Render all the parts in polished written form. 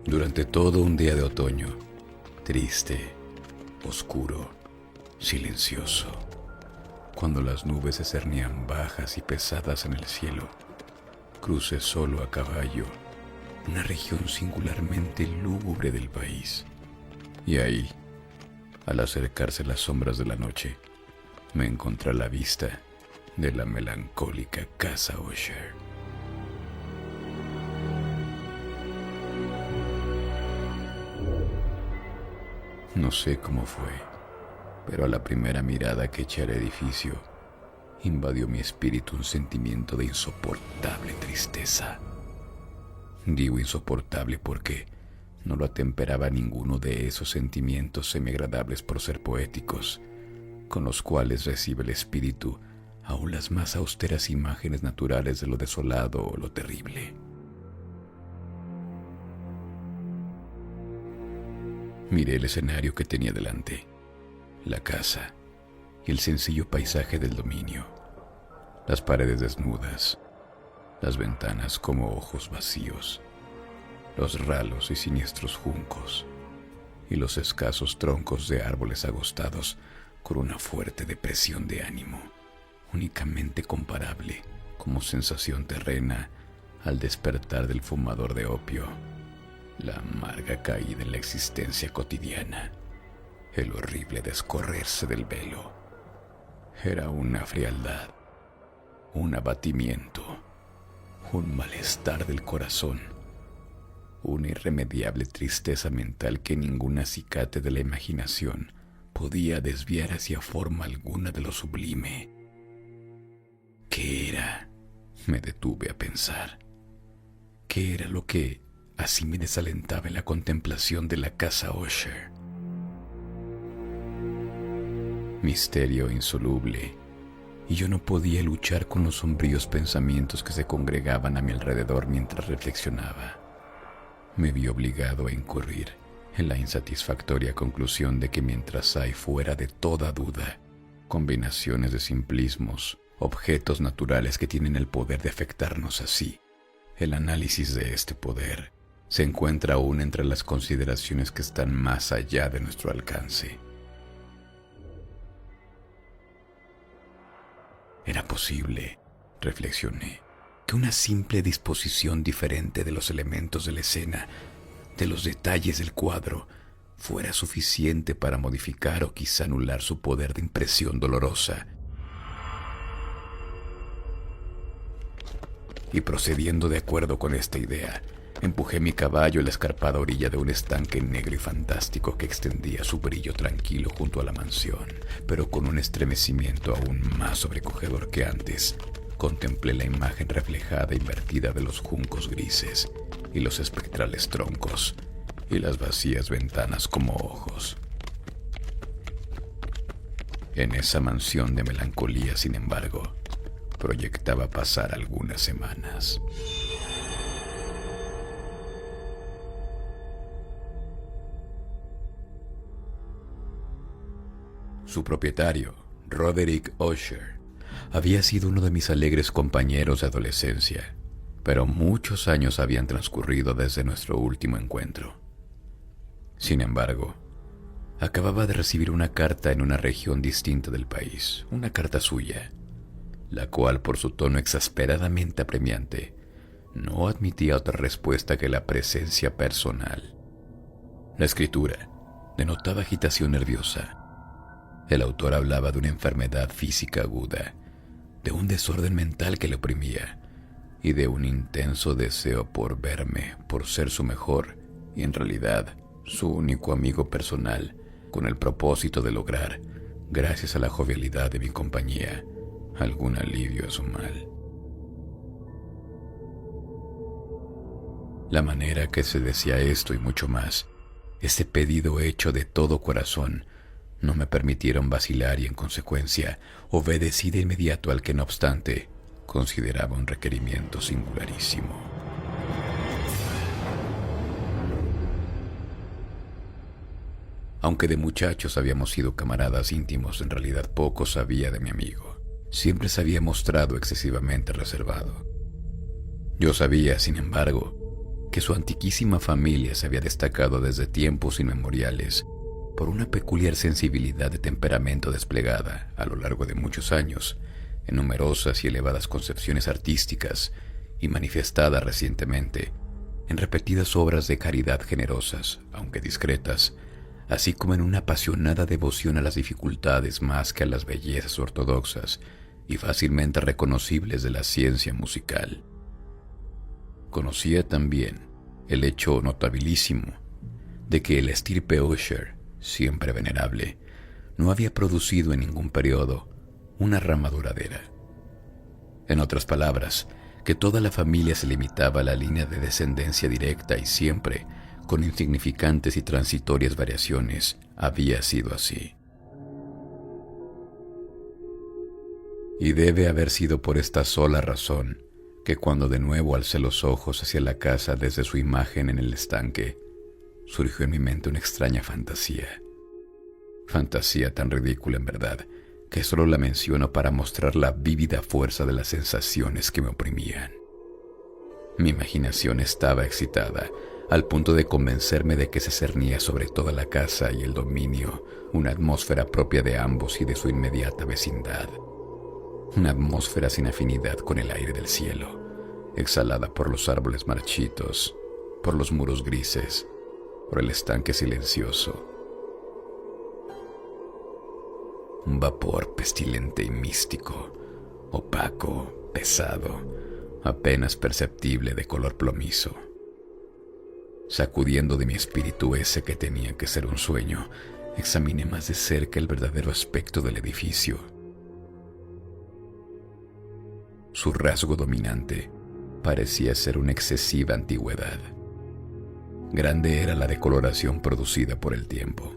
Durante todo un día de otoño, triste, oscuro, silencioso, cuando las nubes se cernían bajas y pesadas en el cielo, crucé solo a caballo una región singularmente lúgubre del país. Y ahí, al acercarse las sombras de la noche, me encontré a la vista de la melancólica casa Usher. No sé cómo fue, pero a la primera mirada que eché al edificio, invadió mi espíritu un sentimiento de insoportable tristeza. Digo insoportable porque no lo atemperaba ninguno de esos sentimientos semiagradables por ser poéticos, con los cuales recibe el espíritu aún las más austeras imágenes naturales de lo desolado o lo terrible. Miré el escenario que tenía delante, la casa y el sencillo paisaje del dominio, las paredes desnudas, las ventanas como ojos vacíos, los ralos y siniestros juncos y los escasos troncos de árboles agostados con una fuerte depresión de ánimo, únicamente comparable como sensación terrena al despertar del fumador de opio, la amarga caída en la existencia cotidiana, el horrible descorrerse del velo. Era una frialdad, un abatimiento, un malestar del corazón, una irremediable tristeza mental que ningún acicate de la imaginación podía desviar hacia forma alguna de lo sublime. ¿Qué era? Me detuve a pensar. ¿Qué era lo que así me desalentaba en la contemplación de la casa Usher? Misterio insoluble, y yo no podía luchar con los sombríos pensamientos que se congregaban a mi alrededor mientras reflexionaba. Me vi obligado a incurrir en la insatisfactoria conclusión de que mientras hay fuera de toda duda combinaciones de simplismos, objetos naturales que tienen el poder de afectarnos así, el análisis de este poder se encuentra aún entre las consideraciones que están más allá de nuestro alcance. Era posible, reflexioné, que una simple disposición diferente de los elementos de la escena, de los detalles del cuadro, fuera suficiente para modificar o quizá anular su poder de impresión dolorosa. Y procediendo de acuerdo con esta idea, empujé mi caballo a la escarpada orilla de un estanque negro y fantástico que extendía su brillo tranquilo junto a la mansión, pero con un estremecimiento aún más sobrecogedor que antes, contemplé la imagen reflejada e invertida de los juncos grises y los espectrales troncos y las vacías ventanas como ojos. En esa mansión de melancolía, sin embargo, proyectaba pasar algunas semanas. Su propietario, Roderick Usher, había sido uno de mis alegres compañeros de adolescencia, pero muchos años habían transcurrido desde nuestro último encuentro. Sin embargo, acababa de recibir una carta en una región distinta del país, una carta suya, la cual, por su tono exasperadamente apremiante, no admitía otra respuesta que la presencia personal. La escritura denotaba agitación nerviosa. El autor hablaba de una enfermedad física aguda, de un desorden mental que le oprimía y de un intenso deseo por verme, por ser su mejor y en realidad su único amigo personal, con el propósito de lograr, gracias a la jovialidad de mi compañía, algún alivio a su mal. La manera que se decía esto y mucho más, ese pedido hecho de todo corazón, no me permitieron vacilar y en consecuencia obedecí de inmediato al que no obstante consideraba un requerimiento singularísimo. Aunque de muchachos habíamos sido camaradas íntimos, en realidad poco sabía de mi amigo. Siempre se había mostrado excesivamente reservado. Yo sabía, sin embargo, que su antiquísima familia se había destacado desde tiempos inmemoriales por una peculiar sensibilidad de temperamento desplegada a lo largo de muchos años en numerosas y elevadas concepciones artísticas y manifestada recientemente en repetidas obras de caridad generosas, aunque discretas, así como en una apasionada devoción a las dificultades más que a las bellezas ortodoxas y fácilmente reconocibles de la ciencia musical. Conocía también el hecho notabilísimo de que el estirpe Usher, siempre venerable, no había producido en ningún periodo una rama duradera. En otras palabras, que toda la familia se limitaba a la línea de descendencia directa y siempre, con insignificantes y transitorias variaciones, había sido así. Y debe haber sido por esta sola razón que cuando de nuevo alcé los ojos hacia la casa desde su imagen en el estanque, surgió en mi mente una extraña fantasía. Fantasía tan ridícula en verdad, que solo la menciono para mostrar la vívida fuerza de las sensaciones que me oprimían. Mi imaginación estaba excitada, al punto de convencerme de que se cernía sobre toda la casa y el dominio una atmósfera propia de ambos y de su inmediata vecindad. Una atmósfera sin afinidad con el aire del cielo, exhalada por los árboles marchitos, por los muros grises, por el estanque silencioso. Un vapor pestilente y místico, opaco, pesado, apenas perceptible de color plomizo. Sacudiendo de mi espíritu ese que tenía que ser un sueño, examiné más de cerca el verdadero aspecto del edificio. Su rasgo dominante parecía ser una excesiva antigüedad. Grande era la decoloración producida por el tiempo.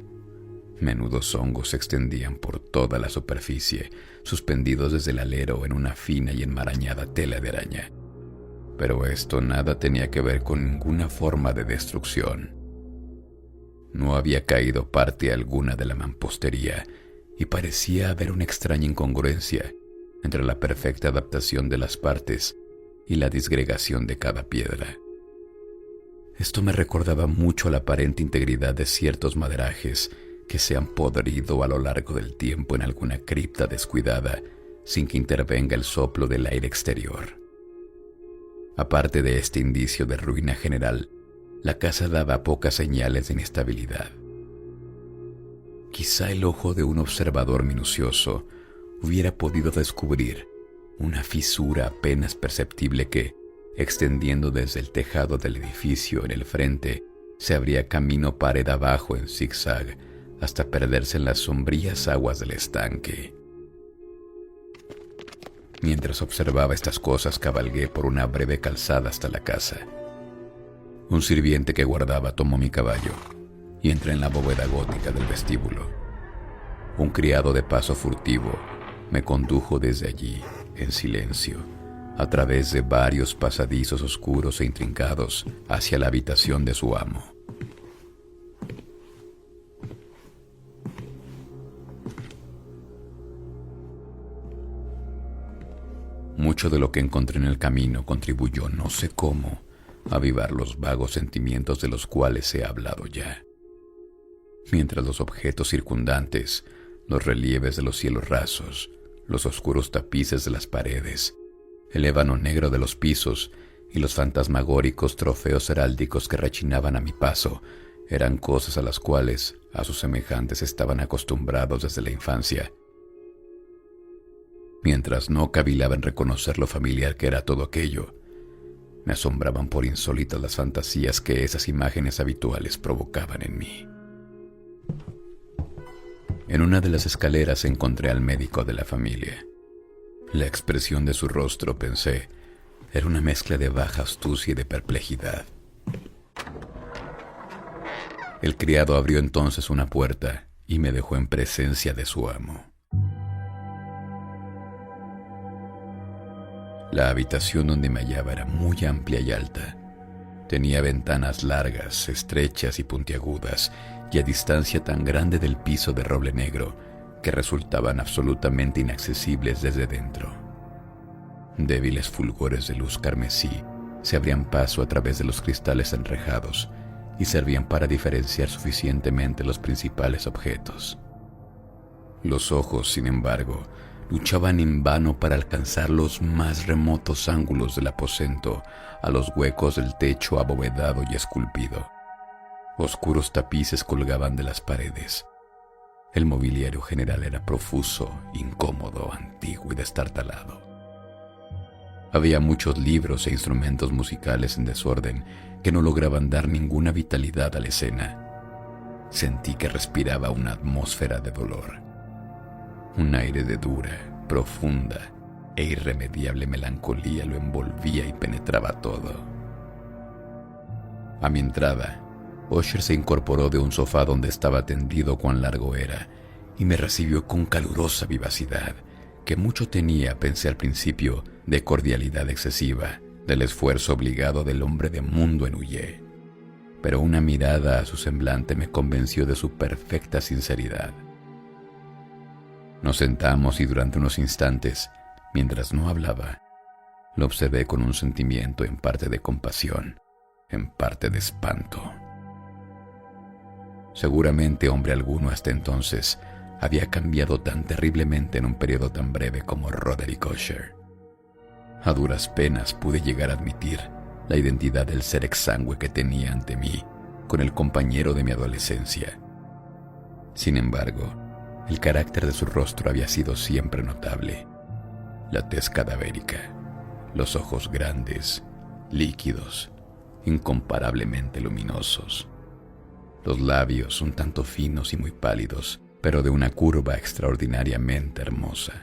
Menudos hongos se extendían por toda la superficie, suspendidos desde el alero en una fina y enmarañada tela de araña. Pero esto nada tenía que ver con ninguna forma de destrucción. No había caído parte alguna de la mampostería y parecía haber una extraña incongruencia entre la perfecta adaptación de las partes y la disgregación de cada piedra. Esto me recordaba mucho la aparente integridad de ciertos maderajes que se han podrido a lo largo del tiempo en alguna cripta descuidada sin que intervenga el soplo del aire exterior. Aparte de este indicio de ruina general, la casa daba pocas señales de inestabilidad. Quizá el ojo de un observador minucioso hubiera podido descubrir una fisura apenas perceptible que, extendiendo desde el tejado del edificio en el frente, se abría camino pared abajo en zigzag hasta perderse en las sombrías aguas del estanque. Mientras observaba estas cosas, cabalgué por una breve calzada hasta la casa. Un sirviente que guardaba tomó mi caballo y entré en la bóveda gótica del vestíbulo. Un criado de paso furtivo me condujo desde allí, en silencio, a través de varios pasadizos oscuros e intrincados hacia la habitación de su amo. Mucho de lo que encontré en el camino contribuyó, no sé cómo, a avivar los vagos sentimientos de los cuales he hablado ya. Mientras los objetos circundantes, los relieves de los cielos rasos, los oscuros tapices de las paredes, el ébano negro de los pisos y los fantasmagóricos trofeos heráldicos que rechinaban a mi paso, eran cosas a las cuales a sus semejantes estaban acostumbrados desde la infancia. Mientras no cavilaba en reconocer lo familiar que era todo aquello, me asombraban por insólitas las fantasías que esas imágenes habituales provocaban en mí. En una de las escaleras encontré al médico de la familia. La expresión de su rostro, pensé, era una mezcla de baja astucia y de perplejidad. El criado abrió entonces una puerta y me dejó en presencia de su amo. La habitación donde me hallaba era muy amplia y alta. Tenía ventanas largas, estrechas y puntiagudas, y a distancia tan grande del piso de roble negro que resultaban absolutamente inaccesibles desde dentro. Débiles fulgores de luz carmesí se abrían paso a través de los cristales enrejados y servían para diferenciar suficientemente los principales objetos. Los ojos, sin embargo, luchaban en vano para alcanzar los más remotos ángulos del aposento, a los huecos del techo abovedado y esculpido. Oscuros tapices colgaban de las paredes. El mobiliario general era profuso, incómodo, antiguo y destartalado. Había muchos libros e instrumentos musicales en desorden que no lograban dar ninguna vitalidad a la escena. Sentí que respiraba una atmósfera de dolor. Un aire de dura, profunda e irremediable melancolía lo envolvía y penetraba todo. A mi entrada, Usher se incorporó de un sofá donde estaba tendido cuán largo era y me recibió con calurosa vivacidad, que mucho tenía, pensé al principio, de cordialidad excesiva, del esfuerzo obligado del hombre de mundo en huir. Pero una mirada a su semblante me convenció de su perfecta sinceridad. Nos sentamos y durante unos instantes, mientras no hablaba, lo observé con un sentimiento en parte de compasión, en parte de espanto. Seguramente hombre alguno hasta entonces había cambiado tan terriblemente en un periodo tan breve como Roderick Usher. A duras penas pude llegar a admitir la identidad del ser exangüe que tenía ante mí con el compañero de mi adolescencia. Sin embargo, el carácter de su rostro había sido siempre notable. La tez cadavérica, los ojos grandes, líquidos, incomparablemente luminosos, los labios un tanto finos y muy pálidos, pero de una curva extraordinariamente hermosa,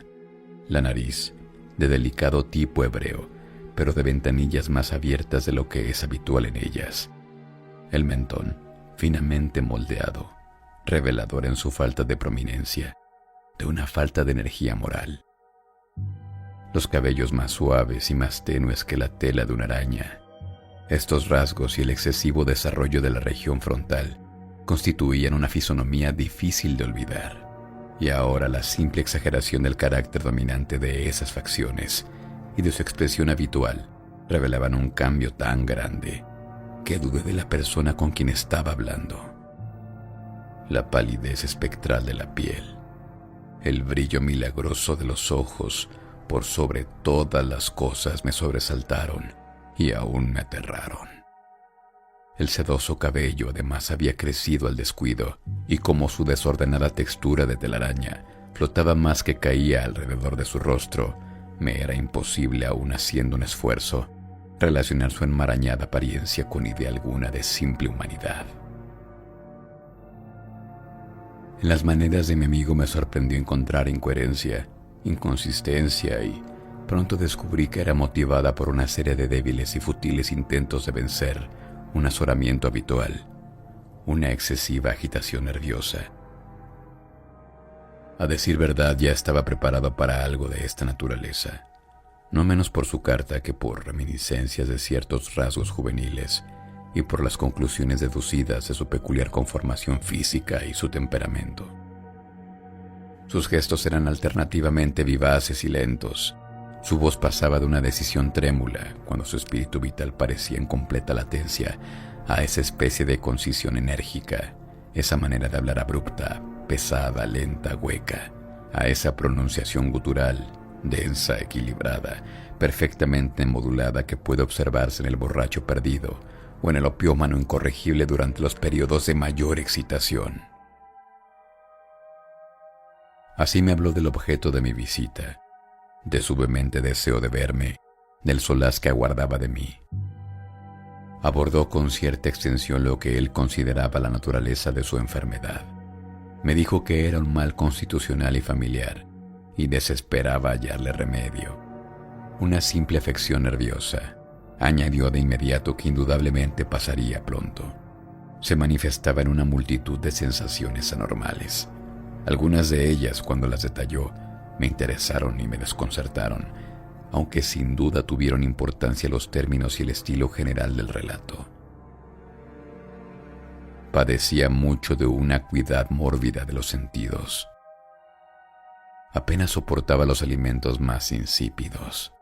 la nariz de delicado tipo hebreo, pero de ventanillas más abiertas de lo que es habitual en ellas, el mentón finamente moldeado, revelador en su falta de prominencia, de una falta de energía moral. Los cabellos más suaves y más tenues que la tela de una araña. Estos rasgos y el excesivo desarrollo de la región frontal constituían una fisonomía difícil de olvidar. Y ahora la simple exageración del carácter dominante de esas facciones y de su expresión habitual revelaban un cambio tan grande que dudé de la persona con quien estaba hablando. La palidez espectral de la piel, el brillo milagroso de los ojos, por sobre todas las cosas me sobresaltaron y aún me aterraron. El sedoso cabello además había crecido al descuido y como su desordenada textura de telaraña flotaba más que caía alrededor de su rostro, me era imposible, aún haciendo un esfuerzo, relacionar su enmarañada apariencia con idea alguna de simple humanidad. En las maneras de mi amigo me sorprendió encontrar incoherencia, inconsistencia y pronto descubrí que era motivada por una serie de débiles y futiles intentos de vencer un azoramiento habitual, una excesiva agitación nerviosa. A decir verdad, ya estaba preparado para algo de esta naturaleza, no menos por su carta que por reminiscencias de ciertos rasgos juveniles y por las conclusiones deducidas de su peculiar conformación física y su temperamento. Sus gestos eran alternativamente vivaces y lentos. Su voz pasaba de una decisión trémula, cuando su espíritu vital parecía en completa latencia, a esa especie de concisión enérgica, esa manera de hablar abrupta, pesada, lenta, hueca, a esa pronunciación gutural, densa, equilibrada, perfectamente modulada que puede observarse en el borracho perdido o en el opiómano incorregible durante los periodos de mayor excitación. Así me habló del objeto de mi visita, de su vehemente deseo de verme, del solaz que aguardaba de mí. Abordó con cierta extensión lo que él consideraba la naturaleza de su enfermedad. Me dijo que era un mal constitucional y familiar, y desesperaba hallarle remedio. Una simple afección nerviosa. Añadió de inmediato que indudablemente pasaría pronto. Se manifestaba en una multitud de sensaciones anormales. Algunas de ellas, cuando las detalló, me interesaron y me desconcertaron, aunque sin duda tuvieron importancia los términos y el estilo general del relato. Padecía mucho de una acuidad mórbida de los sentidos. Apenas soportaba los alimentos más insípidos.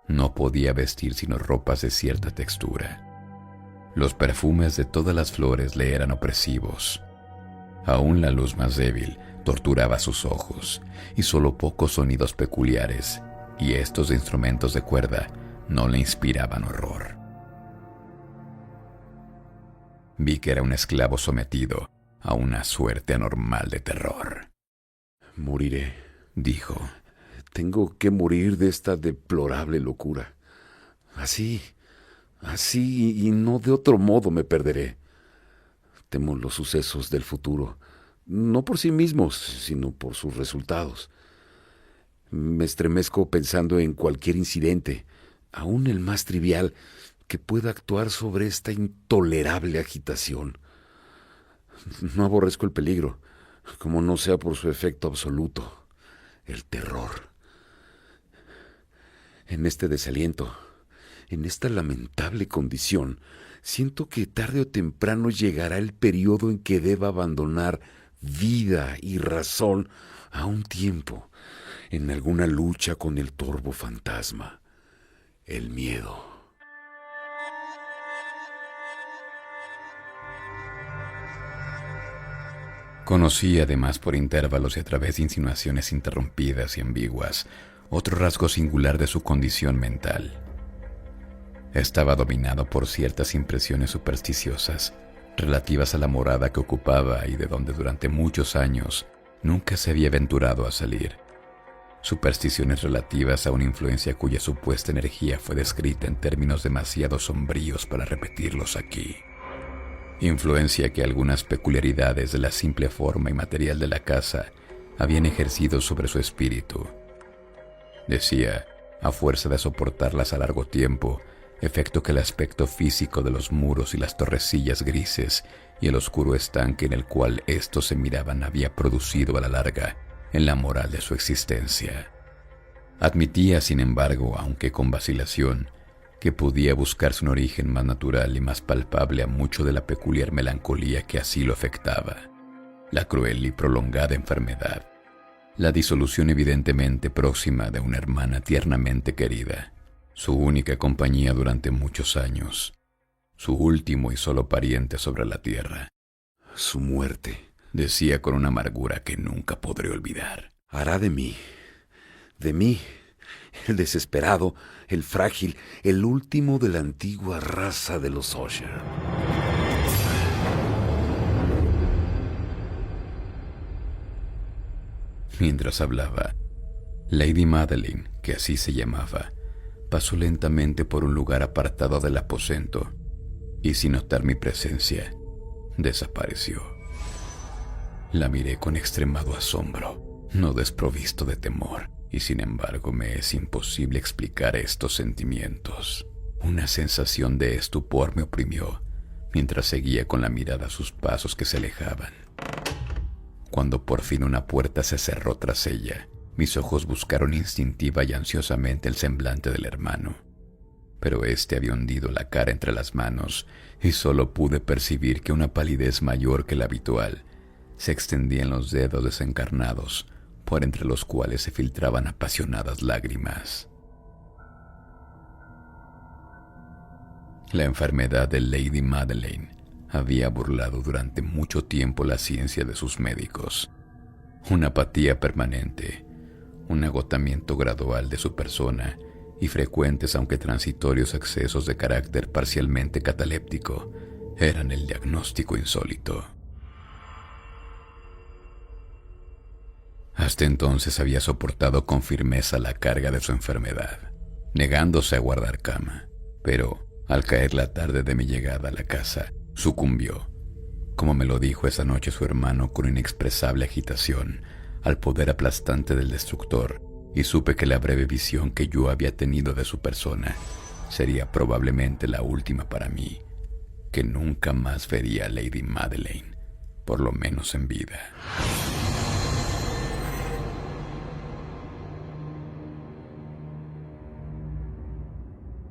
No podía vestir sino ropas de cierta textura. Los perfumes de todas las flores le eran opresivos. Aún la luz más débil torturaba sus ojos, y solo pocos sonidos peculiares, y estos de instrumentos de cuerda, no le inspiraban horror. Vi que era un esclavo sometido a una suerte anormal de terror. «Moriré», dijo. «Tengo que morir de esta deplorable locura. Así, y no de otro modo me perderé. Temo los sucesos del futuro, no por sí mismos, sino por sus resultados. Me estremezco pensando en cualquier incidente, aun el más trivial, que pueda actuar sobre esta intolerable agitación. No aborrezco el peligro, como no sea por su efecto absoluto, el terror. En este desaliento, en esta lamentable condición, siento que tarde o temprano llegará el periodo en que deba abandonar vida y razón a un tiempo, en alguna lucha con el torvo fantasma, el miedo. Conocí, además, por intervalos y a través de insinuaciones interrumpidas y ambiguas, otro rasgo singular de su condición mental. Estaba dominado por ciertas impresiones supersticiosas relativas a la morada que ocupaba y de donde durante muchos años nunca se había aventurado a salir. Supersticiones relativas a una influencia cuya supuesta energía fue descrita en términos demasiado sombríos para repetirlos aquí. Influencia que algunas peculiaridades de la simple forma y material de la casa habían ejercido sobre su espíritu. Decía, a fuerza de soportarlas a largo tiempo, efecto que el aspecto físico de los muros y las torrecillas grises y el oscuro estanque en el cual éstos se miraban había producido a la larga en la moral de su existencia. Admitía, sin embargo, aunque con vacilación, que podía buscarse un origen más natural y más palpable a mucho de la peculiar melancolía que así lo afectaba, la cruel y prolongada enfermedad, la disolución evidentemente próxima de una hermana tiernamente querida, su única compañía durante muchos años, su último y solo pariente sobre la tierra. Su muerte, decía con una amargura que nunca podré olvidar, hará de mí, el desesperado, el frágil, el último de la antigua raza de los Usher. Mientras hablaba, Lady Madeline, que así se llamaba, pasó lentamente por un lugar apartado del aposento y, sin notar mi presencia, desapareció. La miré con extremado asombro, no desprovisto de temor, y sin embargo me es imposible explicar estos sentimientos. Una sensación de estupor me oprimió mientras seguía con la mirada sus pasos que se alejaban. Cuando por fin una puerta se cerró tras ella, mis ojos buscaron instintiva y ansiosamente el semblante del hermano, pero éste había hundido la cara entre las manos y solo pude percibir que una palidez mayor que la habitual se extendía en los dedos desencarnados, por entre los cuales se filtraban apasionadas lágrimas. La enfermedad de Lady Madeline había burlado durante mucho tiempo la ciencia de sus médicos. Una apatía permanente, un agotamiento gradual de su persona y frecuentes aunque transitorios accesos de carácter parcialmente cataléptico eran el diagnóstico insólito. Hasta entonces había soportado con firmeza la carga de su enfermedad, negándose a guardar cama, pero al caer la tarde de mi llegada a la casa, sucumbió, como me lo dijo esa noche su hermano con inexpresable agitación, al poder aplastante del destructor, y supe que la breve visión que yo había tenido de su persona sería probablemente la última para mí, que nunca más vería a Lady Madeline, por lo menos en vida.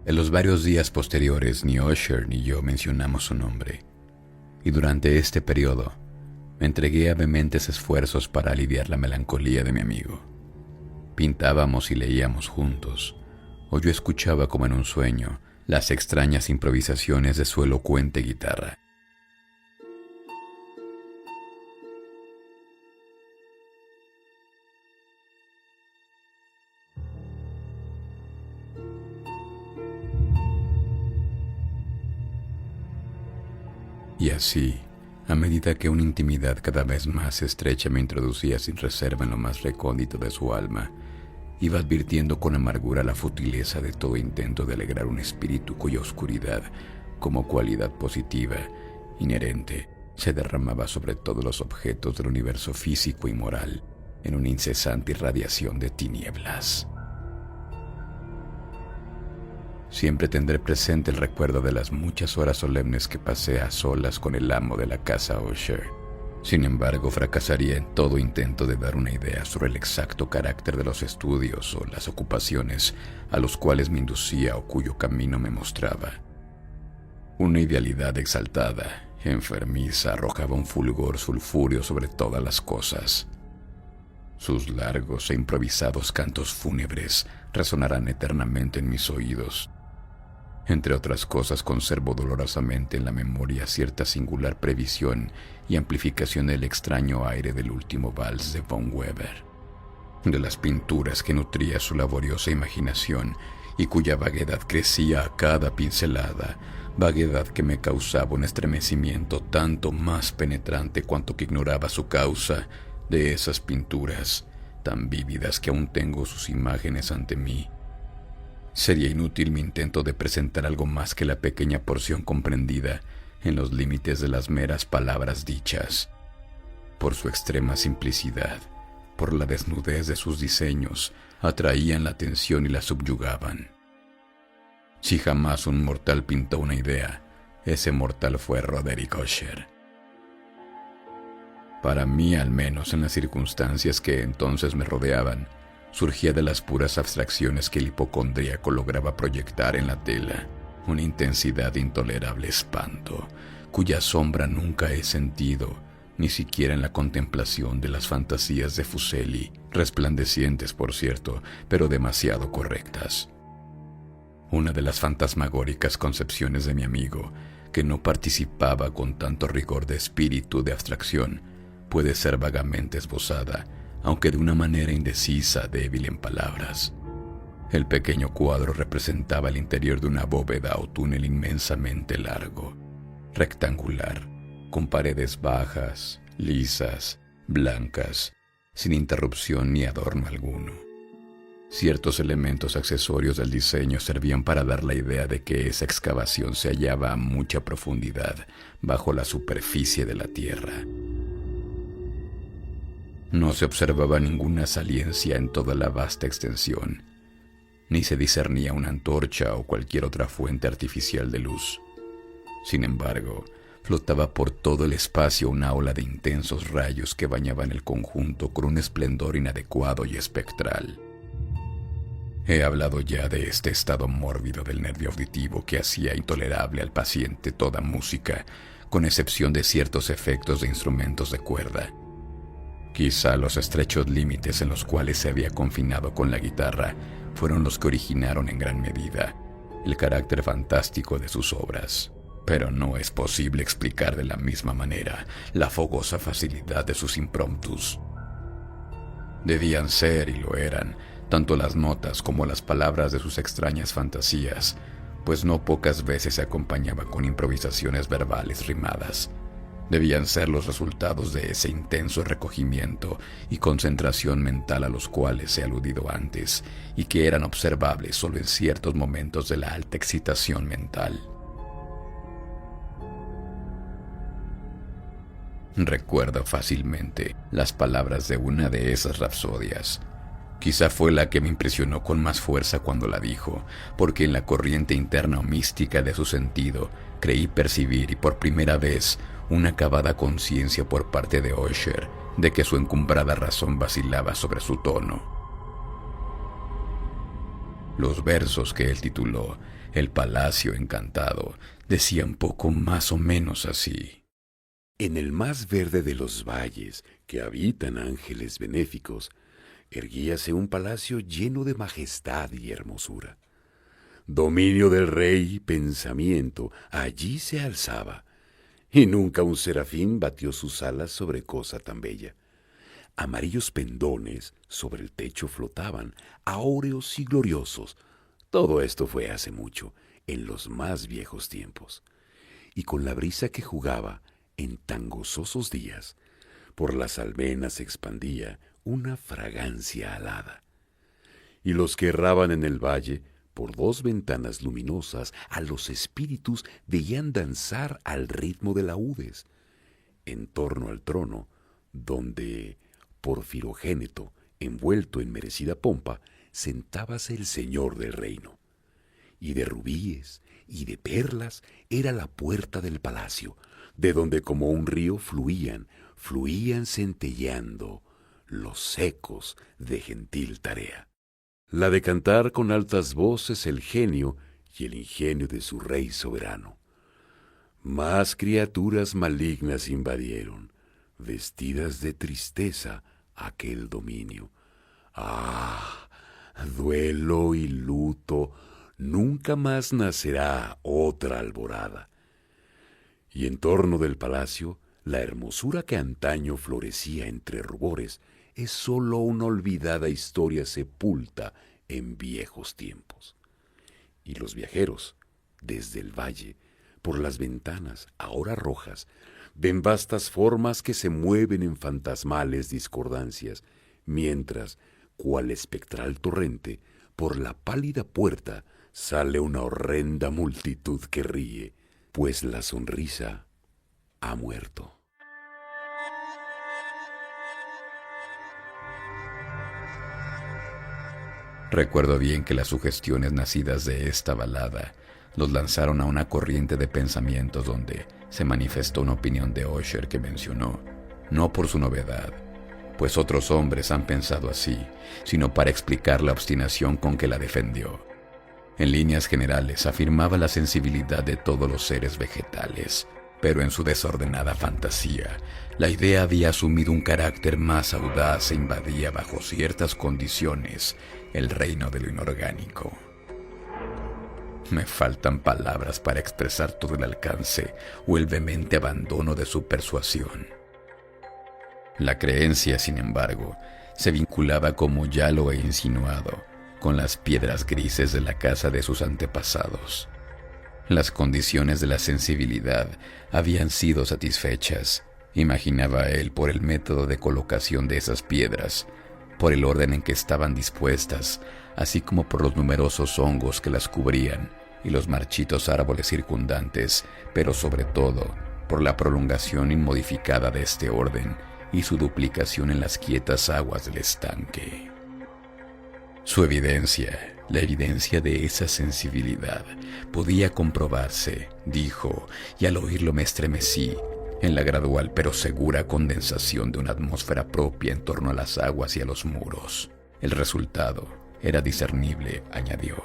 En los varios días posteriores, ni Usher ni yo mencionamos su nombre, y durante este periodo me entregué a vehementes esfuerzos para aliviar la melancolía de mi amigo. Pintábamos y leíamos juntos, o yo escuchaba como en un sueño las extrañas improvisaciones de su elocuente guitarra. Y así, a medida que una intimidad cada vez más estrecha me introducía sin reserva en lo más recóndito de su alma, iba advirtiendo con amargura la futileza de todo intento de alegrar un espíritu cuya oscuridad, como cualidad positiva, inherente, se derramaba sobre todos los objetos del universo físico y moral en una incesante irradiación de tinieblas. Siempre tendré presente el recuerdo de las muchas horas solemnes que pasé a solas con el amo de la casa Usher. Sin embargo, fracasaría en todo intento de dar una idea sobre el exacto carácter de los estudios o las ocupaciones a los cuales me inducía o cuyo camino me mostraba. Una idealidad exaltada, enfermiza, arrojaba un fulgor sulfúreo sobre todas las cosas. Sus largos e improvisados cantos fúnebres resonarán eternamente en mis oídos. Entre otras cosas, conservo dolorosamente en la memoria cierta singular previsión y amplificación del extraño aire del último vals de Von Weber, de las pinturas que nutría su laboriosa imaginación y cuya vaguedad crecía a cada pincelada, vaguedad que me causaba un estremecimiento tanto más penetrante cuanto que ignoraba su causa, de esas pinturas tan vívidas que aún tengo sus imágenes ante mí. Sería inútil mi intento de presentar algo más que la pequeña porción comprendida en los límites de las meras palabras dichas. Por su extrema simplicidad, por la desnudez de sus diseños, atraían la atención y la subyugaban. Si jamás un mortal pintó una idea, ese mortal fue Roderick Usher. Para mí, al menos en las circunstancias que entonces me rodeaban, surgía de las puras abstracciones que el hipocondríaco lograba proyectar en la tela una intensidad de intolerable espanto, cuya sombra nunca he sentido, ni siquiera en la contemplación de las fantasías de Fuseli, resplandecientes por cierto, pero demasiado correctas. Una de las fantasmagóricas concepciones de mi amigo, que no participaba con tanto rigor de espíritu de abstracción, puede ser vagamente esbozada, aunque de una manera indecisa, débil en palabras. El pequeño cuadro representaba el interior de una bóveda o túnel inmensamente largo, rectangular, con paredes bajas, lisas, blancas, sin interrupción ni adorno alguno. Ciertos elementos accesorios del diseño servían para dar la idea de que esa excavación se hallaba a mucha profundidad bajo la superficie de la tierra. No se observaba ninguna saliencia en toda la vasta extensión, ni se discernía una antorcha o cualquier otra fuente artificial de luz. Sin embargo, flotaba por todo el espacio una ola de intensos rayos que bañaban el conjunto con un esplendor inadecuado y espectral. He hablado ya de este estado mórbido del nervio auditivo que hacía intolerable al paciente toda música, con excepción de ciertos efectos de instrumentos de cuerda. Quizá los estrechos límites en los cuales se había confinado con la guitarra fueron los que originaron en gran medida el carácter fantástico de sus obras. Pero no es posible explicar de la misma manera la fogosa facilidad de sus impromptus. Debían ser, y lo eran, tanto las notas como las palabras de sus extrañas fantasías, pues no pocas veces se acompañaba con improvisaciones verbales rimadas. Debían ser los resultados de ese intenso recogimiento y concentración mental a los cuales he aludido antes y que eran observables solo en ciertos momentos de la alta excitación mental. Recuerdo fácilmente las palabras de una de esas rapsodias. Quizá fue la que me impresionó con más fuerza cuando la dijo, porque en la corriente interna o mística de su sentido creí percibir, y por primera vez, una acabada conciencia por parte de Usher de que su encumbrada razón vacilaba sobre su tono. Los versos que él tituló El Palacio Encantado decían poco más o menos así. En el más verde de los valles que habitan ángeles benéficos, erguíase un palacio lleno de majestad y hermosura. Dominio del rey, pensamiento, allí se alzaba, y nunca un serafín batió sus alas sobre cosa tan bella. Amarillos pendones sobre el techo flotaban, áureos y gloriosos. Todo esto fue hace mucho, en los más viejos tiempos. Y con la brisa que jugaba en tan gozosos días, por las almenas se expandía una fragancia alada. Y los que erraban en el valle, por dos ventanas luminosas, a los espíritus veían danzar al ritmo de laúdes, en torno al trono, donde, por Firogéneto, envuelto en merecida pompa, sentábase el señor del reino. Y de rubíes y de perlas era la puerta del palacio, de donde como un río fluían centelleando los ecos de gentil tarea. La de cantar con altas voces el genio y el ingenio de su rey soberano. Más criaturas malignas invadieron, vestidas de tristeza, aquel dominio. ¡Ah! Duelo y luto, nunca más nacerá otra alborada. Y en torno del palacio, la hermosura que antaño florecía entre rubores es sólo una olvidada historia sepulta en viejos tiempos. Y los viajeros, desde el valle, por las ventanas, ahora rojas, ven vastas formas que se mueven en fantasmales discordancias, mientras, cual espectral torrente, por la pálida puerta sale una horrenda multitud que ríe, pues la sonrisa ha muerto. Recuerdo bien que las sugestiones nacidas de esta balada los lanzaron a una corriente de pensamientos donde se manifestó una opinión de Osher que mencionó, no por su novedad, pues otros hombres han pensado así, sino para explicar la obstinación con que la defendió. En líneas generales afirmaba la sensibilidad de todos los seres vegetales, pero en su desordenada fantasía, la idea había asumido un carácter más audaz e invadía bajo ciertas condiciones el reino de lo inorgánico. Me faltan palabras para expresar todo el alcance o el vehemente abandono de su persuasión. La creencia, sin embargo, se vinculaba, como ya lo he insinuado, con las piedras grises de la casa de sus antepasados. Las condiciones de la sensibilidad habían sido satisfechas, imaginaba él, por el método de colocación de esas piedras, por el orden en que estaban dispuestas, así como por los numerosos hongos que las cubrían y los marchitos árboles circundantes, pero sobre todo por la prolongación inmodificada de este orden y su duplicación en las quietas aguas del estanque. Su evidencia, la evidencia de esa sensibilidad, podía comprobarse, dijo, y al oírlo me estremecí, en la gradual pero segura condensación de una atmósfera propia en torno a las aguas y a los muros. El resultado era discernible, añadió,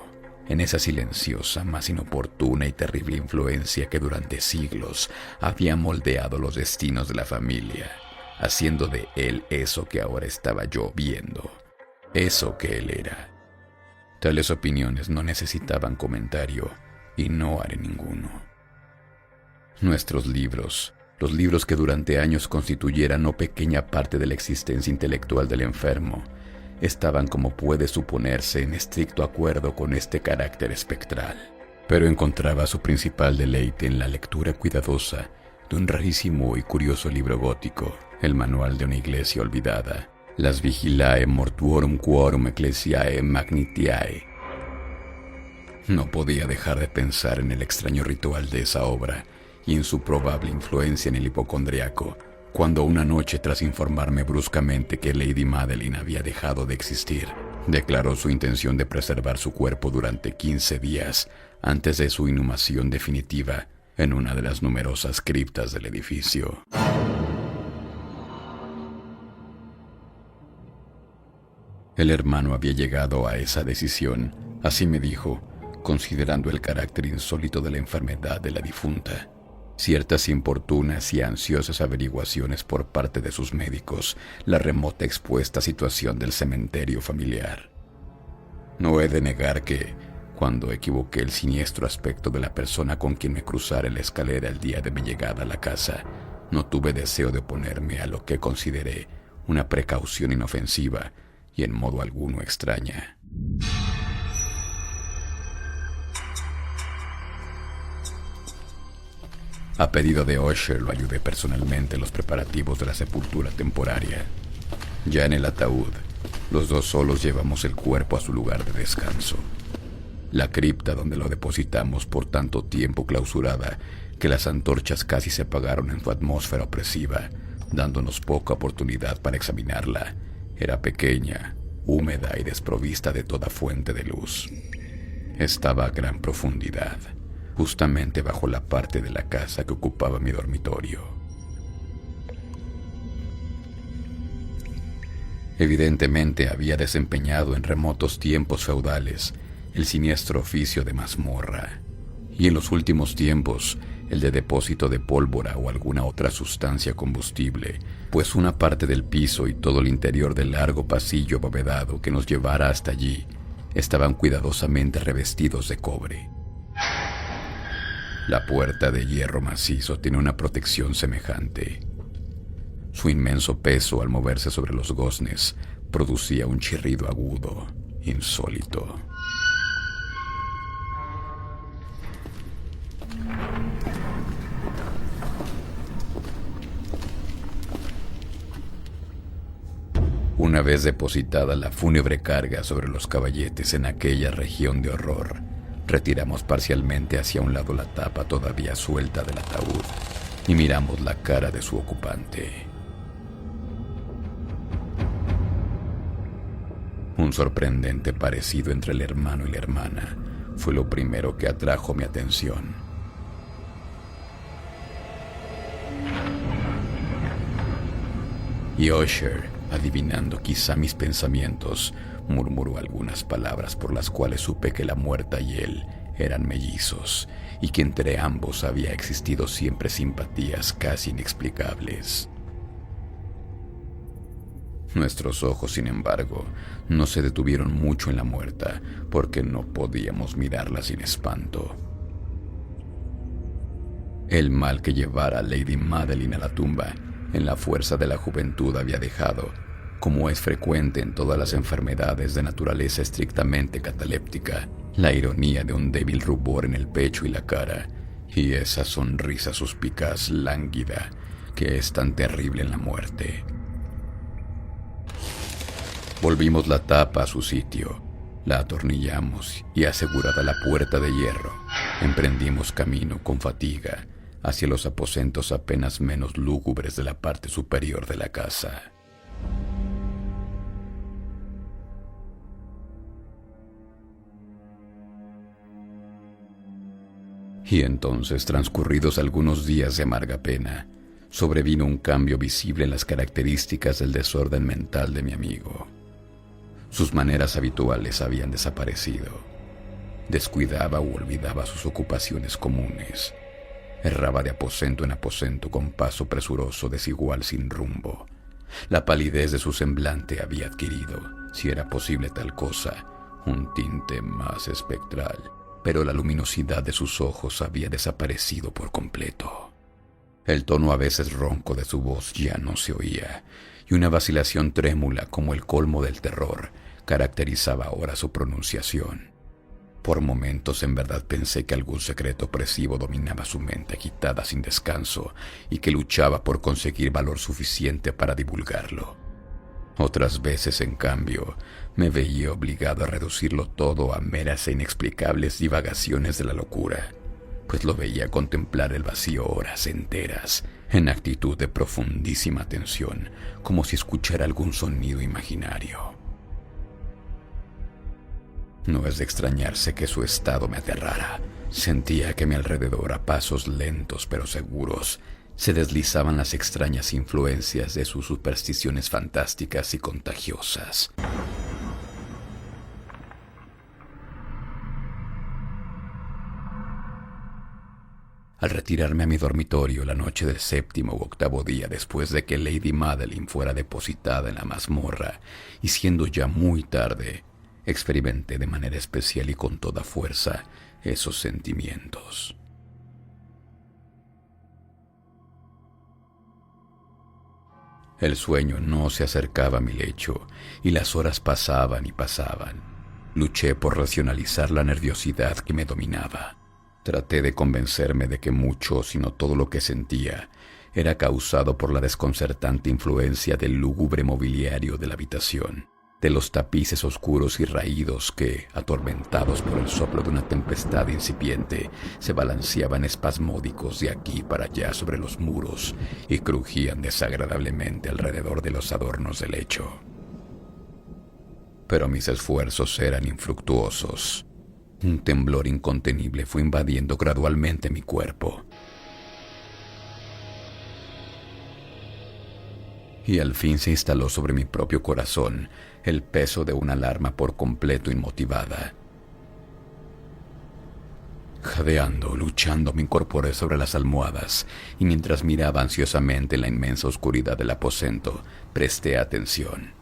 en esa silenciosa, más inoportuna y terrible influencia que durante siglos había moldeado los destinos de la familia, haciendo de él eso que ahora estaba yo viendo, eso que él era. Tales opiniones no necesitaban comentario y no haré ninguno. Nuestros libros, los libros que durante años constituyeran no pequeña parte de la existencia intelectual del enfermo, estaban, como puede suponerse, en estricto acuerdo con este carácter espectral, pero encontraba su principal deleite en la lectura cuidadosa de un rarísimo y curioso libro gótico, el manual de una iglesia olvidada, Las Vigilae Mortuorum Quorum Ecclesiae Magnitiae. No podía dejar de pensar en el extraño ritual de esa obra y en su probable influencia en el hipocondriaco, cuando una noche, tras informarme bruscamente que Lady Madeline había dejado de existir, declaró su intención de preservar su cuerpo durante 15 días antes de su inhumación definitiva en una de las numerosas criptas del edificio. El hermano había llegado a esa decisión, así me dijo, considerando el carácter insólito de la enfermedad de la difunta, ciertas importunas y ansiosas averiguaciones por parte de sus médicos, la remota expuesta situación del cementerio familiar. No he de negar que, Cuando equivoqué el siniestro aspecto de la persona con quien me cruzara la escalera el día de mi llegada a la casa, no tuve deseo de oponerme a lo que consideré una precaución inofensiva y en modo alguno extraña. A pedido de Usher, lo ayudé personalmente en los preparativos de la sepultura temporaria. Ya en el ataúd, los dos solos llevamos el cuerpo a su lugar de descanso. La cripta donde lo depositamos por tanto tiempo clausurada que las antorchas casi se apagaron en su atmósfera opresiva, dándonos poca oportunidad para examinarla, era pequeña, húmeda y desprovista de toda fuente de luz. Estaba a gran profundidad, justamente bajo la parte de la casa que ocupaba mi dormitorio. Evidentemente había desempeñado en remotos tiempos feudales el siniestro oficio de mazmorra, y en los últimos tiempos el de depósito de pólvora o alguna otra sustancia combustible, pues una parte del piso y todo el interior del largo pasillo abovedado que nos llevara hasta allí estaban cuidadosamente revestidos de cobre. La puerta de hierro macizo tiene una protección semejante. Su inmenso peso al moverse sobre los goznes producía un chirrido agudo, insólito. Una vez depositada la fúnebre carga sobre los caballetes en aquella región de horror, retiramos parcialmente hacia un lado la tapa todavía suelta del ataúd y miramos la cara de su ocupante. Un sorprendente parecido entre el hermano y la hermana fue lo primero que atrajo mi atención. Y Usher, adivinando quizá mis pensamientos, murmuró algunas palabras por las cuales supe que la muerta y él eran mellizos y que entre ambos había existido siempre simpatías casi inexplicables. Nuestros ojos, sin embargo, no se detuvieron mucho en la muerta porque no podíamos mirarla sin espanto. El mal que llevara a Lady Madeline a la tumba en la fuerza de la juventud había dejado, como es frecuente en todas las enfermedades de naturaleza estrictamente cataléptica, la ironía de un débil rubor en el pecho y la cara, y esa sonrisa suspicaz, lánguida, que es tan terrible en la muerte. Volvimos la tapa a su sitio, la atornillamos y, asegurada la puerta de hierro, emprendimos camino con fatiga hacia los aposentos apenas menos lúgubres de la parte superior de la casa. Y entonces, transcurridos algunos días de amarga pena, sobrevino un cambio visible en las características del desorden mental de mi amigo. Sus maneras habituales habían desaparecido. Descuidaba o olvidaba sus ocupaciones comunes. Erraba de aposento en aposento con paso presuroso, desigual, sin rumbo. La palidez de su semblante había adquirido, si era posible tal cosa, un tinte más espectral, pero la luminosidad de sus ojos había desaparecido por completo. El tono a veces ronco de su voz ya no se oía, y una vacilación trémula como el colmo del terror caracterizaba ahora su pronunciación. Por momentos en verdad pensé que algún secreto opresivo dominaba su mente agitada sin descanso y que luchaba por conseguir valor suficiente para divulgarlo. Otras veces, en cambio, me veía obligado a reducirlo todo a meras e inexplicables divagaciones de la locura, pues lo veía contemplar el vacío horas enteras, en actitud de profundísima atención, como si escuchara algún sonido imaginario. No es de extrañarse que su estado me aterrara. Sentía que a mi alrededor, a pasos lentos pero seguros, se deslizaban las extrañas influencias de sus supersticiones fantásticas y contagiosas. Al retirarme a mi dormitorio la noche del 7º u 8º día después de que Lady Madeline fuera depositada en la mazmorra, y siendo ya muy tarde, experimenté de manera especial y con toda fuerza esos sentimientos. El sueño no se acercaba a mi lecho y las horas pasaban y pasaban. Luché por racionalizar la nerviosidad que me dominaba. Traté de convencerme de que mucho, si no todo lo que sentía, era causado por la desconcertante influencia del lúgubre mobiliario de la habitación, de los tapices oscuros y raídos que, atormentados por el soplo de una tempestad incipiente, se balanceaban espasmódicos de aquí para allá sobre los muros y crujían desagradablemente alrededor de los adornos del lecho. Pero mis esfuerzos eran infructuosos. Un temblor incontenible fue invadiendo gradualmente mi cuerpo. Y al fin se instaló sobre mi propio corazón el peso de una alarma por completo inmotivada. Jadeando, luchando, me incorporé sobre las almohadas y mientras miraba ansiosamente la inmensa oscuridad del aposento, presté atención.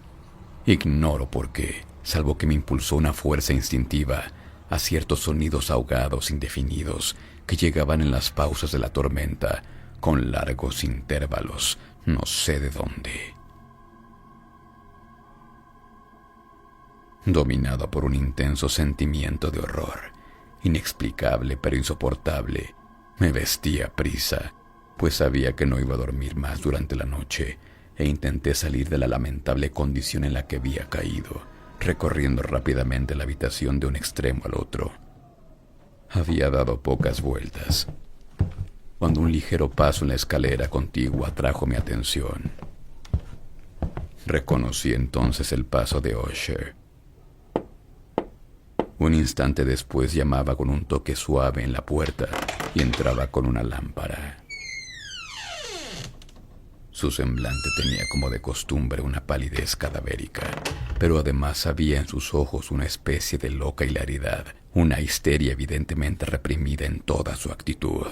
Ignoro por qué, salvo que me impulsó una fuerza instintiva a ciertos sonidos ahogados indefinidos que llegaban en las pausas de la tormenta con largos intervalos, no sé de dónde. Dominado por un intenso sentimiento de horror, inexplicable pero insoportable, me vestí a prisa, pues sabía que no iba a dormir más durante la noche, e intenté salir de la lamentable condición en la que había caído, recorriendo rápidamente la habitación de un extremo al otro. Había dado pocas vueltas, cuando un ligero paso en la escalera contigua atrajo mi atención. Reconocí entonces el paso de Usher. Un instante después llamaba con un toque suave en la puerta y entraba con una lámpara. Su semblante tenía como de costumbre una palidez cadavérica, pero además había en sus ojos una especie de loca hilaridad, una histeria evidentemente reprimida en toda su actitud.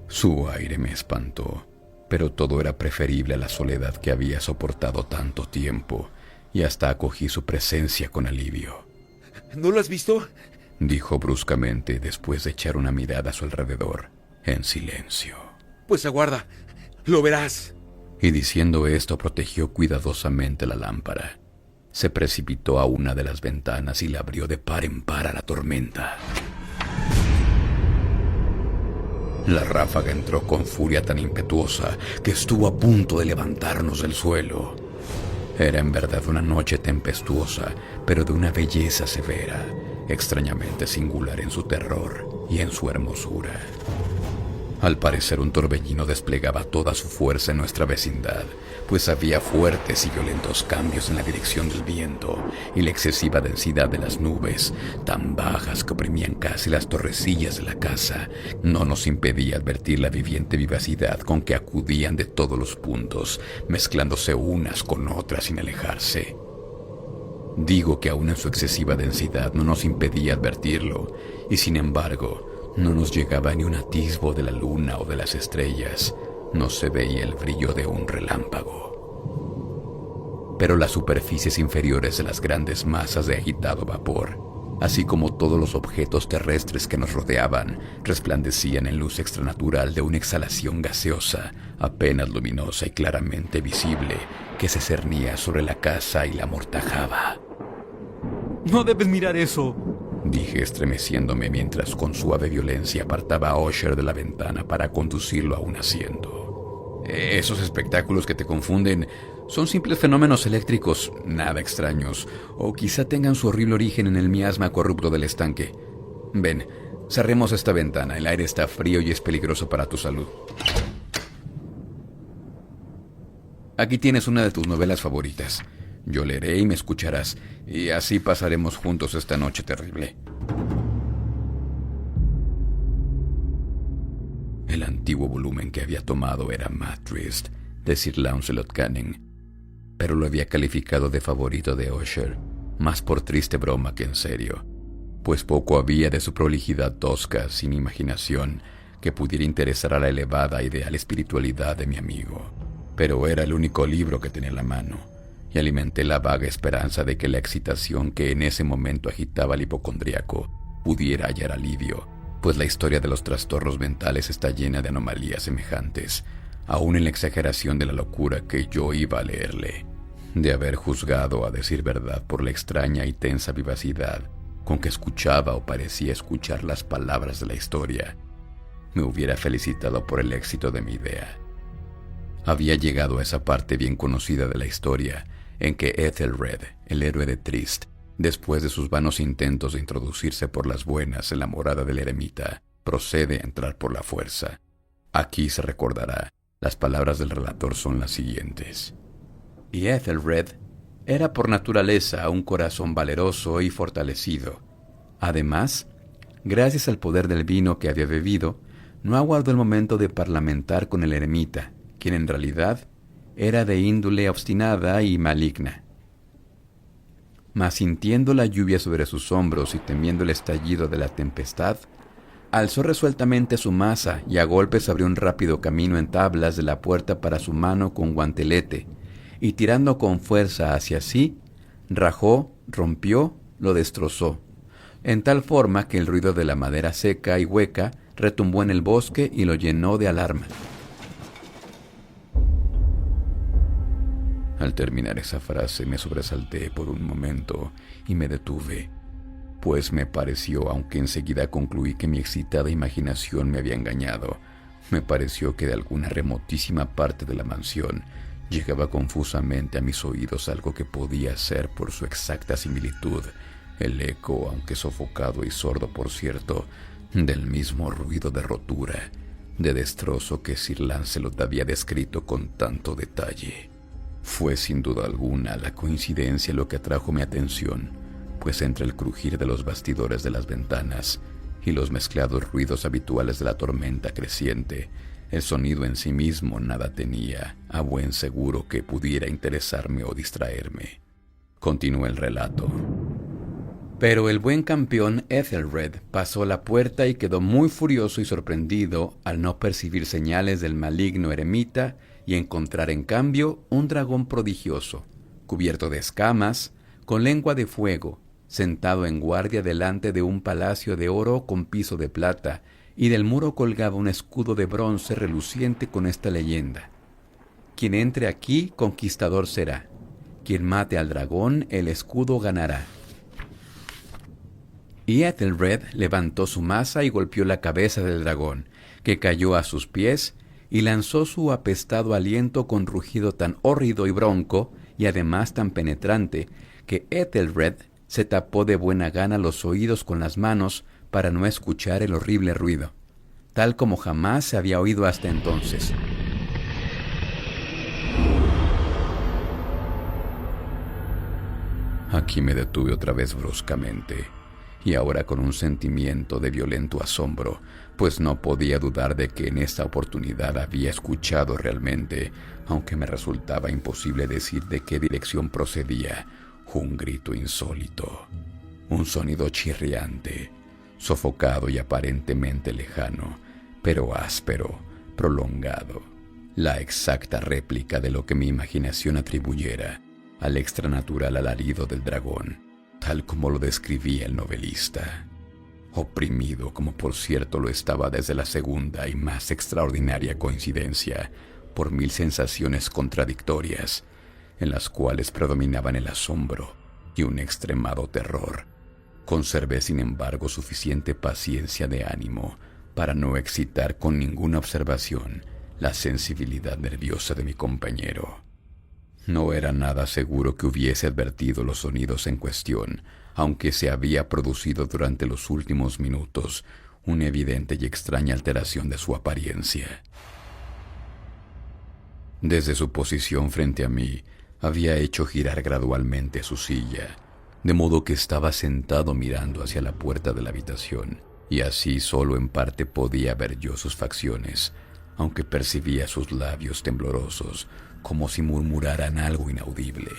Su aire me espantó, pero todo era preferible a la soledad que había soportado tanto tiempo, y hasta acogí su presencia con alivio. ¿No lo has visto?, dijo bruscamente después de echar una mirada a su alrededor, en silencio. Pues aguarda, lo verás. Y diciendo esto protegió cuidadosamente la lámpara. Se precipitó a una de las ventanas y la abrió de par en par a la tormenta. La ráfaga entró con furia tan impetuosa que estuvo a punto de levantarnos del suelo. Era en verdad una noche tempestuosa, pero de una belleza severa, extrañamente singular en su terror y en su hermosura. Al parecer un torbellino desplegaba toda su fuerza en nuestra vecindad, pues había fuertes y violentos cambios en la dirección del viento y la excesiva densidad de las nubes, tan bajas que oprimían casi las torrecillas de la casa, no nos impedía advertir la viviente vivacidad con que acudían de todos los puntos, mezclándose unas con otras sin alejarse. Digo que aún en su excesiva densidad no nos impedía advertirlo, y sin embargo, no nos llegaba ni un atisbo de la luna o de las estrellas, no se veía el brillo de un relámpago. Pero las superficies inferiores de las grandes masas de agitado vapor, así como todos los objetos terrestres que nos rodeaban, resplandecían en luz extranatural de una exhalación gaseosa, apenas luminosa y claramente visible, que se cernía sobre la casa y la amortajaba. ¡No debes mirar eso!, dije estremeciéndome mientras con suave violencia apartaba a Usher de la ventana para conducirlo a un asiento. Esos espectáculos que te confunden son simples fenómenos eléctricos, nada extraños, o quizá tengan su horrible origen en el miasma corrupto del estanque. Ven, cerremos esta ventana, el aire está frío y es peligroso para tu salud. Aquí tienes una de tus novelas favoritas. Yo leeré y me escucharás, y así pasaremos juntos esta noche terrible. El antiguo volumen que había tomado era Mad Trist, de Sir Launcelot Canning, pero lo había calificado de favorito de Usher, más por triste broma que en serio, pues poco había de su prolijidad tosca, sin imaginación, que pudiera interesar a la elevada e ideal espiritualidad de mi amigo. pero era el único libro que tenía en la mano, y alimenté la vaga esperanza de que la excitación que en ese momento agitaba al hipocondríaco pudiera hallar alivio, pues la historia de los trastornos mentales está llena de anomalías semejantes, aún en la exageración de la locura que yo iba a leerle. De haber juzgado, a decir verdad, por la extraña y tensa vivacidad con que escuchaba o parecía escuchar las palabras de la historia, me hubiera felicitado por el éxito de mi idea. Había llegado a esa parte bien conocida de la historia en que Ethelred, el héroe de Trist, después de sus vanos intentos de introducirse por las buenas en la morada del eremita, procede a entrar por la fuerza. Aquí se recordará, las palabras del relator son las siguientes. Y Ethelred era por naturaleza un corazón valeroso y fortalecido. Además, gracias al poder del vino que había bebido, no aguardó el momento de parlamentar con el eremita, quien en realidad era de índole obstinada y maligna. Mas sintiendo la lluvia sobre sus hombros y temiendo el estallido de la tempestad, alzó resueltamente su maza y a golpes abrió un rápido camino en tablas de la puerta para su mano con guantelete, y tirando con fuerza hacia sí, rajó, rompió, lo destrozó, en tal forma que el ruido de la madera seca y hueca retumbó en el bosque y lo llenó de alarma. Al terminar esa frase me sobresalté por un momento y me detuve, pues me pareció, aunque enseguida concluí que mi excitada imaginación me había engañado, me pareció que de alguna remotísima parte de la mansión llegaba confusamente a mis oídos algo que podía ser, por su exacta similitud, el eco, aunque sofocado y sordo por cierto, del mismo ruido de rotura, de destrozo que Sir Lancelot había descrito con tanto detalle. Fue sin duda alguna la coincidencia lo que atrajo mi atención, pues entre el crujir de los bastidores de las ventanas y los mezclados ruidos habituales de la tormenta creciente, el sonido en sí mismo nada tenía, a buen seguro, que pudiera interesarme o distraerme. Continuó el relato. Pero el buen campeón Ethelred pasó la puerta y quedó muy furioso y sorprendido al no percibir señales del maligno eremita y encontrar en cambio un dragón prodigioso, cubierto de escamas, con lengua de fuego, sentado en guardia delante de un palacio de oro con piso de plata, y del muro colgaba un escudo de bronce reluciente con esta leyenda: quien entre aquí conquistador será, quien mate al dragón el escudo ganará. Y Ethelred levantó su maza y golpeó la cabeza del dragón, que cayó a sus pies, y lanzó su apestado aliento con rugido tan hórrido y bronco, y además tan penetrante, que Ethelred se tapó de buena gana los oídos con las manos para no escuchar el horrible ruido, tal como jamás se había oído hasta entonces. Aquí me detuve otra vez bruscamente, y ahora con un sentimiento de violento asombro, pues no podía dudar de que en esta oportunidad había escuchado realmente, aunque me resultaba imposible decir de qué dirección procedía, un grito insólito, un sonido chirriante, sofocado y aparentemente lejano, pero áspero, prolongado, la exacta réplica de lo que mi imaginación atribuyera al extranatural alarido del dragón, tal como lo describía el novelista. Oprimido, como por cierto lo estaba desde la segunda y más extraordinaria coincidencia, por 1000 sensaciones contradictorias, en las cuales predominaban el asombro y un extremado terror, conservé sin embargo suficiente paciencia de ánimo para no excitar con ninguna observación la sensibilidad nerviosa de mi compañero. No era nada seguro que hubiese advertido los sonidos en cuestión, aunque se había producido durante los últimos minutos una evidente y extraña alteración de su apariencia. Desde su posición frente a mí, había hecho girar gradualmente su silla, de modo que estaba sentado mirando hacia la puerta de la habitación, y así solo en parte podía ver yo sus facciones, aunque percibía sus labios temblorosos, como si murmuraran algo inaudible.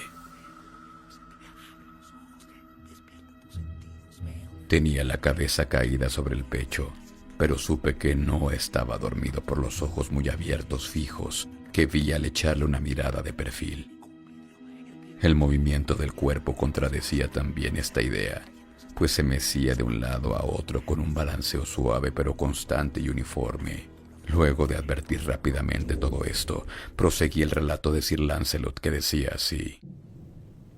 Tenía la cabeza caída sobre el pecho, pero supe que no estaba dormido por los ojos muy abiertos fijos, que vi al echarle una mirada de perfil. El movimiento del cuerpo contradecía también esta idea, pues se mecía de un lado a otro con un balanceo suave pero constante y uniforme. Luego de advertir rápidamente todo esto, proseguí el relato de Sir Lancelot, que decía así: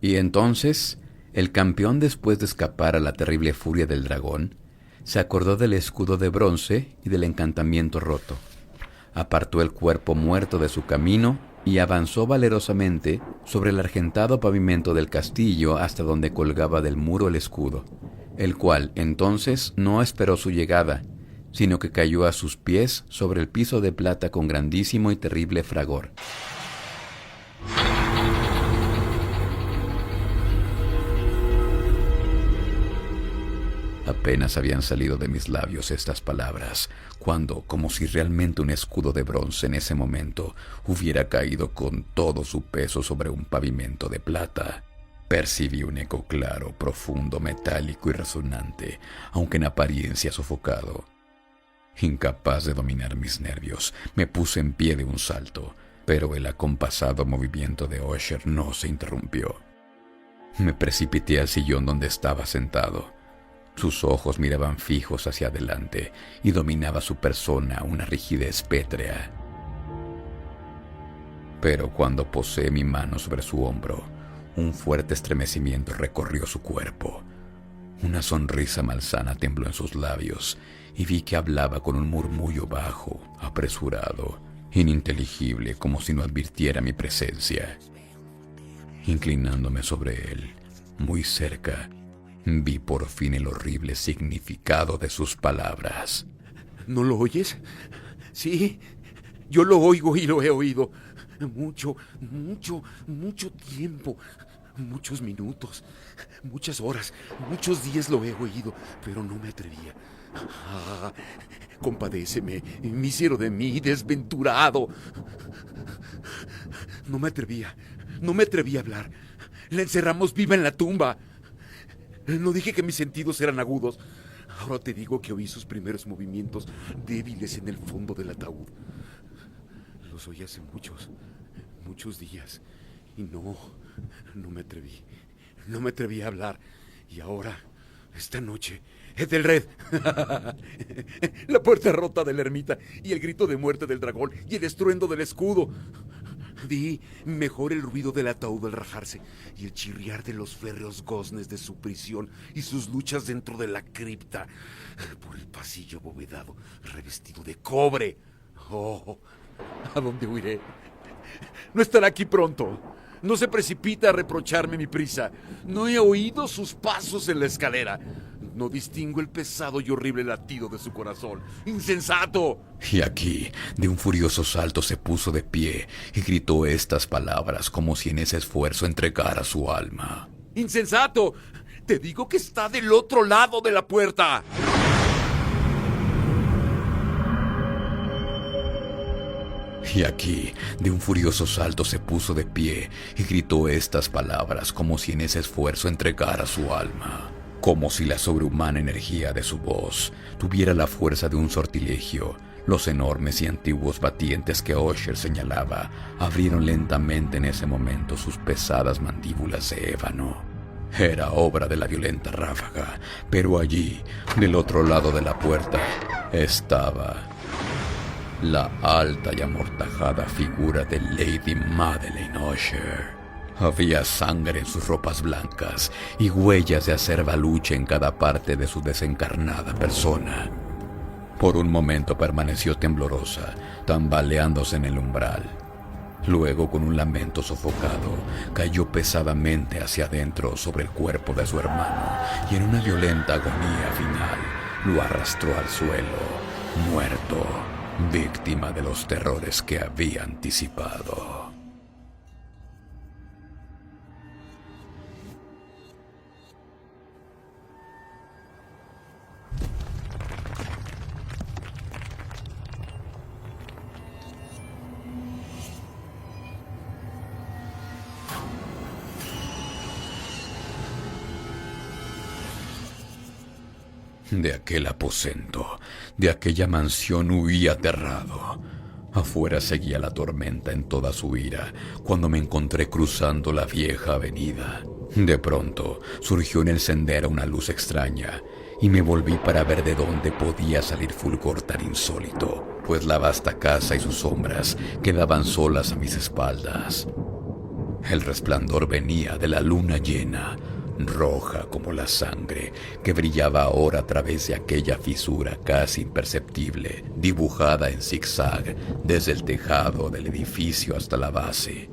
Y entonces, el campeón, después de escapar a la terrible furia del dragón, se acordó del escudo de bronce y del encantamiento roto. Apartó el cuerpo muerto de su camino y avanzó valerosamente sobre el argentado pavimento del castillo hasta donde colgaba del muro el escudo, el cual entonces no esperó su llegada, sino que cayó a sus pies sobre el piso de plata con grandísimo y terrible fragor. Apenas habían salido de mis labios estas palabras, cuando, como si realmente un escudo de bronce en ese momento hubiera caído con todo su peso sobre un pavimento de plata, percibí un eco claro, profundo, metálico y resonante, aunque en apariencia sofocado. Incapaz de dominar mis nervios, me puse en pie de un salto, pero el acompasado movimiento de Usher no se interrumpió. Me precipité al sillón donde estaba sentado. Sus ojos miraban fijos hacia adelante y dominaba su persona una rigidez pétrea. Pero cuando posé mi mano sobre su hombro, un fuerte estremecimiento recorrió su cuerpo. Una sonrisa malsana tembló en sus labios y vi que hablaba con un murmullo bajo, apresurado, ininteligible, como si no advirtiera mi presencia. Inclinándome sobre él, muy cerca, vi por fin el horrible significado de sus palabras. ¿No lo oyes? Sí, yo lo oigo y lo he oído. Mucho tiempo. Muchos minutos, muchas horas, muchos días lo he oído, pero no me atrevía. Compadéceme, mísero de mí, desventurado. No me atrevía a hablar. La encerramos viva en la tumba. No dije que mis sentidos eran agudos. Ahora te digo que oí sus primeros movimientos débiles en el fondo del ataúd. Los oí hace muchos días. Y no me atreví a hablar. Y ahora, esta noche, Ethelred, la puerta rota de la ermita y el grito de muerte del dragón y el estruendo del escudo. Vi mejor el ruido del ataúd al rajarse y el chirriar de los férreos goznes de su prisión y sus luchas dentro de la cripta, por el pasillo abovedado, revestido de cobre. Oh, ¿a dónde huiré? No estará aquí pronto. No se precipita a reprocharme mi prisa. No he oído sus pasos en la escalera. No distingo el pesado y horrible latido de su corazón. ¡Insensato! Y aquí, de un furioso salto, se puso de pie y gritó estas palabras como si en ese esfuerzo entregara su alma. ¡Insensato! Te digo que está del otro lado de la puerta. Y aquí, de un furioso salto, se puso de pie y gritó estas palabras como si en ese esfuerzo entregara su alma. Como si la sobrehumana energía de su voz tuviera la fuerza de un sortilegio, los enormes y antiguos batientes que Usher señalaba abrieron lentamente en ese momento sus pesadas mandíbulas de ébano. Era obra de la violenta ráfaga, pero allí, del otro lado de la puerta, estaba la alta y amortajada figura de Lady Madeleine Usher. Había sangre en sus ropas blancas y huellas de acerba lucha en cada parte de su desencarnada persona. Por un momento permaneció temblorosa, tambaleándose en el umbral. Luego, con un lamento sofocado, cayó pesadamente hacia adentro sobre el cuerpo de su hermano y en una violenta agonía final lo arrastró al suelo, muerto, víctima de los terrores que había anticipado. De aquel aposento, de aquella mansión huí aterrado. Afuera seguía la tormenta en toda su ira cuando me encontré cruzando la vieja avenida. De pronto surgió en el sendero una luz extraña y me volví para ver de dónde podía salir fulgor tan insólito, pues la vasta casa y sus sombras quedaban solas a mis espaldas. El resplandor venía de la luna llena, roja como la sangre, que brillaba ahora a través de aquella fisura casi imperceptible, dibujada en zigzag desde el tejado del edificio hasta la base.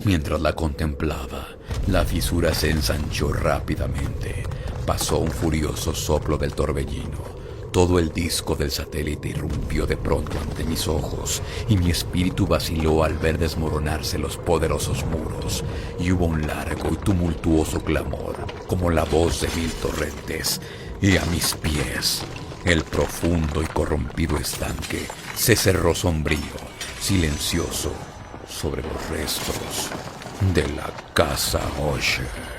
Mientras la contemplaba, la fisura se ensanchó rápidamente. Pasó un furioso soplo del torbellino. Todo el disco del satélite irrumpió de pronto ante mis ojos y mi espíritu vaciló al ver desmoronarse los poderosos muros, y hubo un largo y tumultuoso clamor, como la voz de 1000 torrentes, y a mis pies el profundo y corrompido estanque se cerró sombrío, silencioso, sobre los restos de la casa Usher.